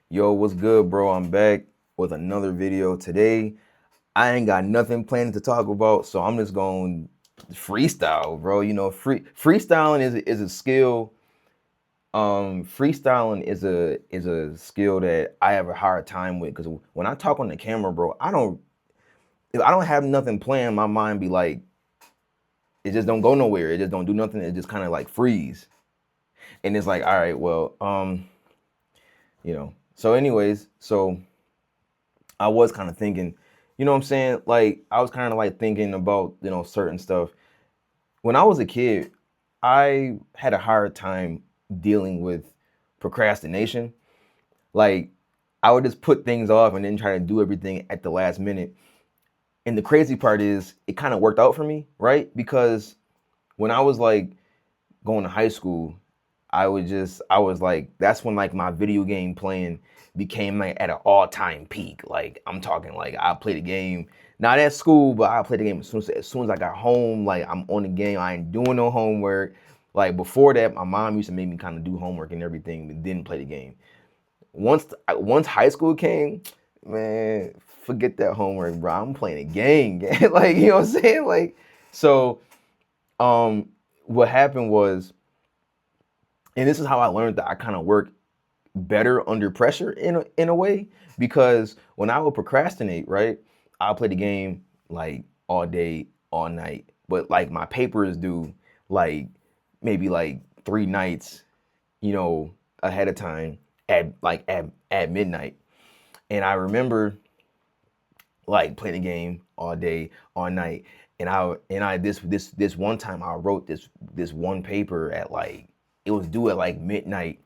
Yo, what's good, bro? I'm back with another video today. I ain't got nothing planned to talk about, so I'm just going freestyle, bro. You know, freestyling is a skill. Freestyling is a skill that I have a hard time with because when I talk on the camera, bro, if I don't have nothing planned, my mind be like it just don't go nowhere. It just don't do nothing. It just kind of like freeze, and it's like, all right, well, So, anyways, I was kind of thinking, you know what I'm saying? Like I was kind of like thinking about, certain stuff. When I was a kid, I had a hard time dealing with procrastination. Like I would just put things off and then try to do everything at the last minute. And the crazy part is it kind of worked out for me, right? Because when I was like going to high school, I was like, that's when like my video game playing became like at an all-time peak. Like I'm talking like I played a game not at school, but I played the game as soon as I got home. Like I'm on the game, I ain't doing no homework. Like before that, my mom used to make me kind of do homework and everything, but didn't play the game. Once high school came, man, forget that homework, bro. I'm playing a game, like you know what I'm saying, like so. Um, what happened was, and this is how I learned that I kind of work better under pressure in a way, because when I would procrastinate, right, I'll play the game like all day, all night, but like my paper is due like maybe like 3 nights, ahead of time at midnight. And I remember like playing the game all day, all night. And I this one time I wrote this one paper at like it was due at like midnight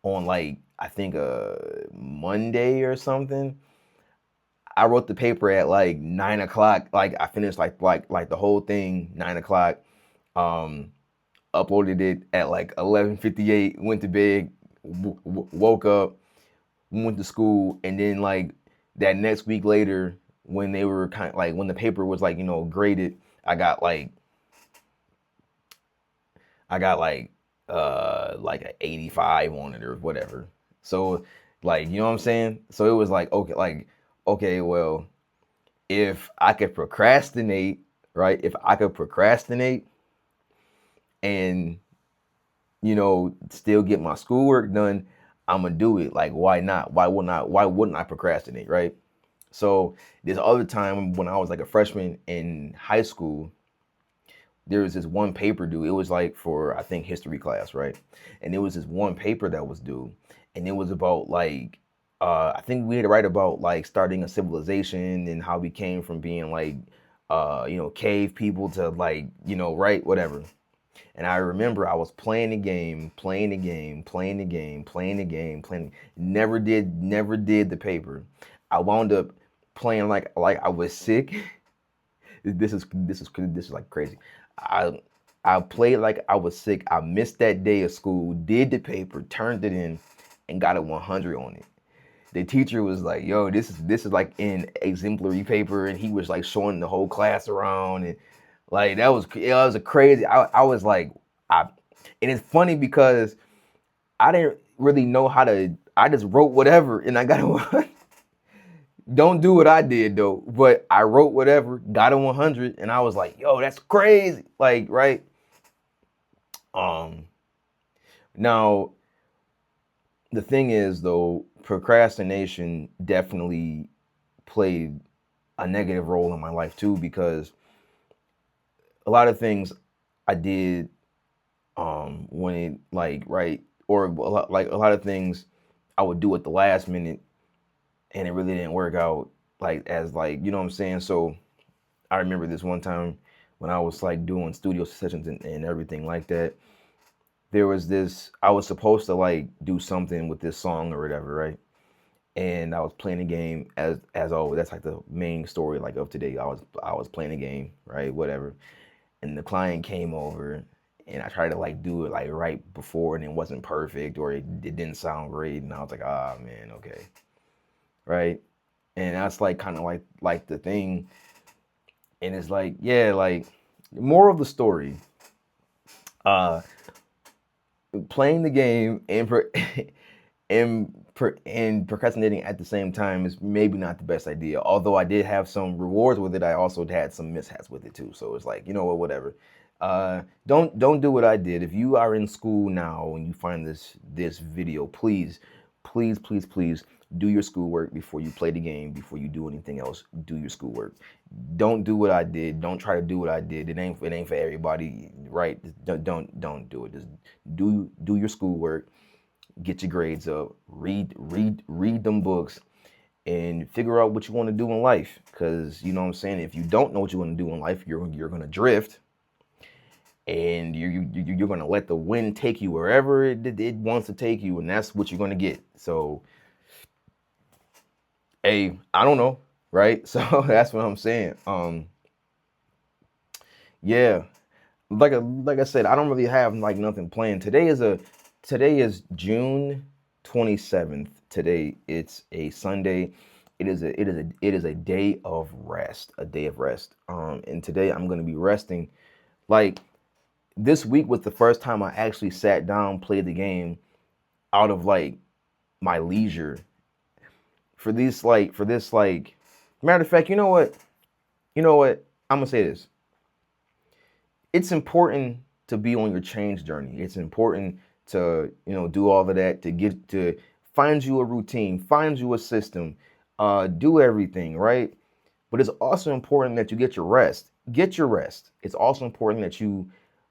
on like I think a Monday or something. I wrote the paper at like 9 o'clock. Like I finished like the whole thing 9 o'clock. Um, Uploaded it at like 11:58. Went to bed, woke up, went to school, and then like that next week later, when they were kind of like when the paper was like graded, I got like I got like an 85 on it or whatever. So like you know what I'm saying? So it was like okay, well, if I could procrastinate, right? If I could procrastinate and still get my schoolwork done, I'm gonna do it. Like, why not? Why wouldn't I procrastinate, right? So this other time when I was like a freshman in high school, there was this one paper due. It was like for I think history class, right? And there was this one paper that was due, and it was about like I think we had to write about like starting a civilization and how we came from being like cave people to like right, whatever. And I remember I was playing the game, playing the game, playing the game, playing the game, playing. Never did the paper. I wound up playing like I was sick. This is like crazy. I I played like I was sick. I missed that day of school. Did the paper, turned it in, and got a 100 on it. The teacher was like, "Yo, this is like in exemplary paper," and he was like showing the whole class around, and like that was a crazy. I was like, I, and it's funny because I didn't really know how to. I just wrote whatever, and I got a. Don't do what I did though, but I wrote whatever, got a 100, and I was like, "Yo, that's crazy!" Like, right? Um, Now the thing is though, procrastination definitely played a negative role in my life too, because a lot of things I did when it like right or like a lot of things I would do at the last minute and it really didn't work out like as like you know what I'm saying. So I remember this one time when I was like doing studio sessions and everything like that. There was this I was supposed to like do something with this song or whatever, right? And I was playing a game as always. That's like the main story like of today. I was playing a game, right? Whatever. And the client came over and I tried to like do it like right before and it wasn't perfect or it didn't sound great and I was like, ah man, okay. Right. And that's like kind of like the thing. And it's like, yeah, like more of the story. Uh Playing the game and and and procrastinating at the same time is maybe not the best idea. Although I did have some rewards with it, I also had some mishaps with it too. So it's like, you know what, whatever. Don't do what I did. If you are in school now and you find this video, please do your schoolwork before you play the game. Before you do anything else, do your schoolwork. Don't do what I did. Don't try to do what I did. It ain't for everybody, right? Don't do it. Just do your schoolwork. Get your grades up. Read them books and figure out what you want to do in life. Because you know what I'm saying. If you don't know what you want to do in life, you're gonna drift, and you're gonna let the wind take you wherever it wants to take you, and that's what you're gonna get. So, hey, I don't know, right? So that's what I'm saying. Yeah, like I said, I don't really have like nothing planned. Today is June 27th. Today it's a Sunday. It is a day of rest, a day of rest. And today I'm gonna be resting. Like this week was the first time I actually sat down, played the game out of like my leisure. For this, matter of fact, you know what? I'm gonna say this. It's important to be on your change journey. It's important to, do all of that, to find you a routine, find you a system, do everything, right? But it's also important that you get your rest. Get your rest. It's also important that you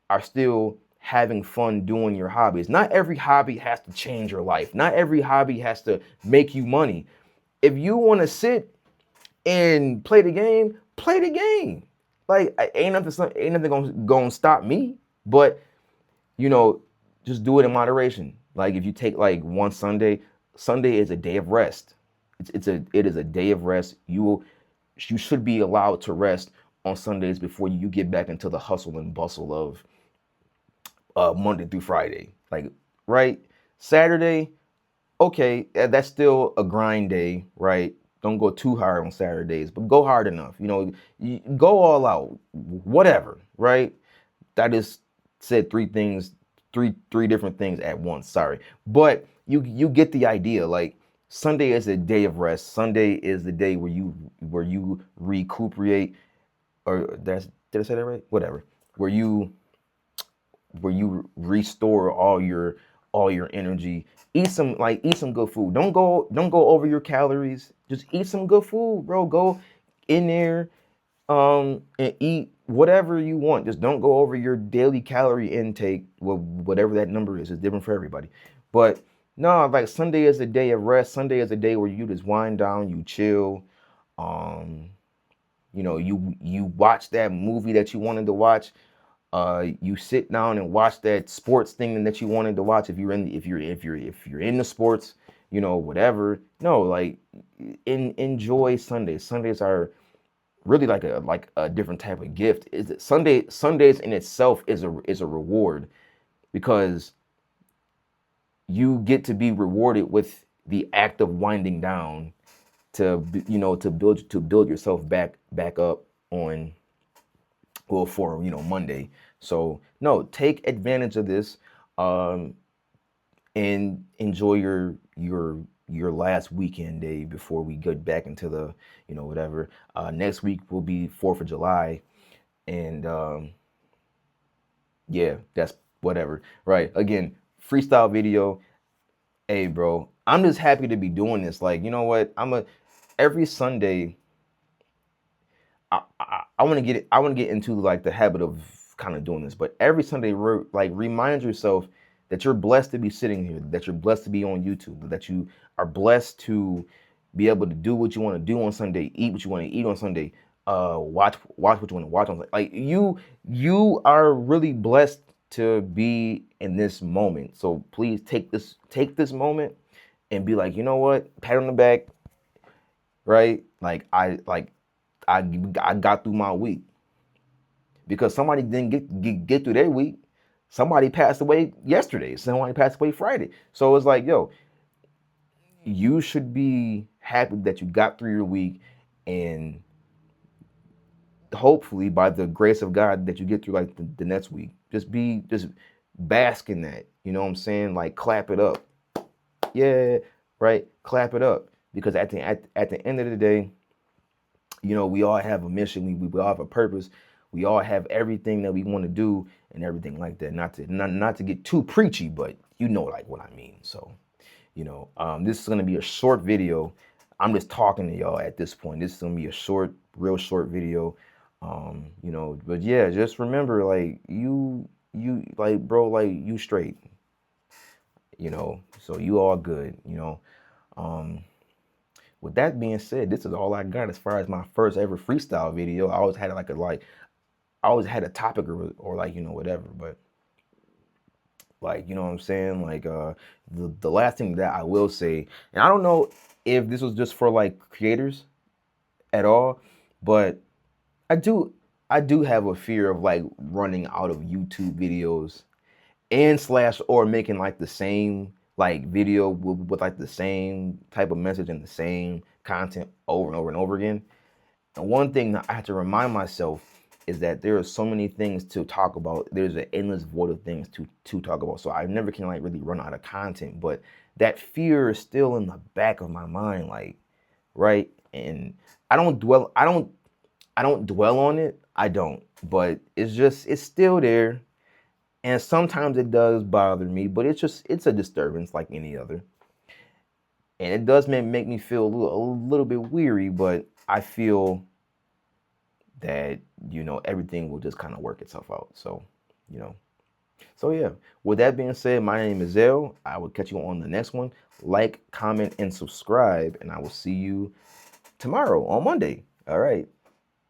are still having fun doing your hobbies. Not every hobby has to change your life. Not every hobby has to make you money. If you want to sit and play the game, play the game. Like ain't nothing gonna stop me. But you know, just do it in moderation. Like if you take like one Sunday, Sunday is a day of rest. It is a day of rest. You should be allowed to rest on Sundays before you get back into the hustle and bustle of Monday through Friday. Like right, Saturday, okay, that's still a grind day, right? Don't go too hard on Saturdays, but go hard enough. Go all out, whatever, right? I just said three things, three different things at once. Sorry, but you get the idea. Like Sunday is a day of rest. Sunday is the day where you recuperate, or did I say that right? Whatever. Where you restore all your energy. Eat some good food. Don't go over your calories. Just eat some good food, bro. Go in there and eat whatever you want. Just don't go over your daily calorie intake. Well, whatever that number is different for everybody. But no, like Sunday is a day of rest. Sunday is a day where you just wind down, you chill. Um, you watch that movie that you wanted to watch. You sit down and watch that sports thing that you wanted to watch. If you're in the sports, whatever. No, like enjoy Sundays. Sundays are really like a different type of gift. Is it Sundays in itself is a reward, because you get to be rewarded with the act of winding down to build yourself back up on, well, for Monday. So no, take advantage of this, um and enjoy your last weekend day before we get back into the whatever. Next week will be 4th of July, and yeah, that's whatever, right? Again, freestyle video. Hey bro, I'm just happy to be doing this. Like, you know what, every Sunday, I want to get it. I want to get into like the habit of kind of doing this. But every Sunday, remind yourself that you're blessed to be sitting here, that you're blessed to be on YouTube, that you are blessed to be able to do what you want to do on Sunday, eat what you want to eat on Sunday, watch what you want to watch on Sunday. Like you are really blessed to be in this moment. So please take this moment and be like, you know what, pat on the back, right? I got through my week, because somebody didn't get through their week. Somebody passed away yesterday. Somebody passed away Friday. So it's like, yo, you should be happy that you got through your week, and hopefully by the grace of God that you get through like the next week. Just bask in that. You know what I'm saying? Like clap it up. Yeah, right? Clap it up, because at the end of the day, you know, we all have a mission. We all have a purpose. We all have everything that we want to do and everything like that. Not to get too preachy, but you know like what I mean. So, you know, this is gonna be a short video. I'm just talking to y'all at this point. This is gonna be a short, real short video. You know, but yeah, just remember, like you like bro, like you straight, you know. So you all good, you know. Um, with that being said, this is all I got as far as my first ever freestyle video. I always had I always had a topic or like, you know, whatever, but like, you know what I'm saying? Like the last thing that I will say, and I don't know if this was just for like creators at all, but I do I do have a fear of like running out of YouTube videos and slash or making like the same like video with like the same type of message and the same content over and over and over again. And one thing that I have to remind myself is that there are so many things to talk about. There's an endless void of things to talk about. So I never can like really run out of content. But that fear is still in the back of my mind, like, right? And I don't dwell on it. I don't. But it's still there. And sometimes it does bother me, but it's a disturbance like any other. And it does make me feel a little bit weary, but I feel that, you know, everything will just kind of work itself out. So, you know. So yeah, with that being said, my name is Zell. I will catch you on the next one. Like, comment, and subscribe, and I will see you tomorrow on Monday. All right.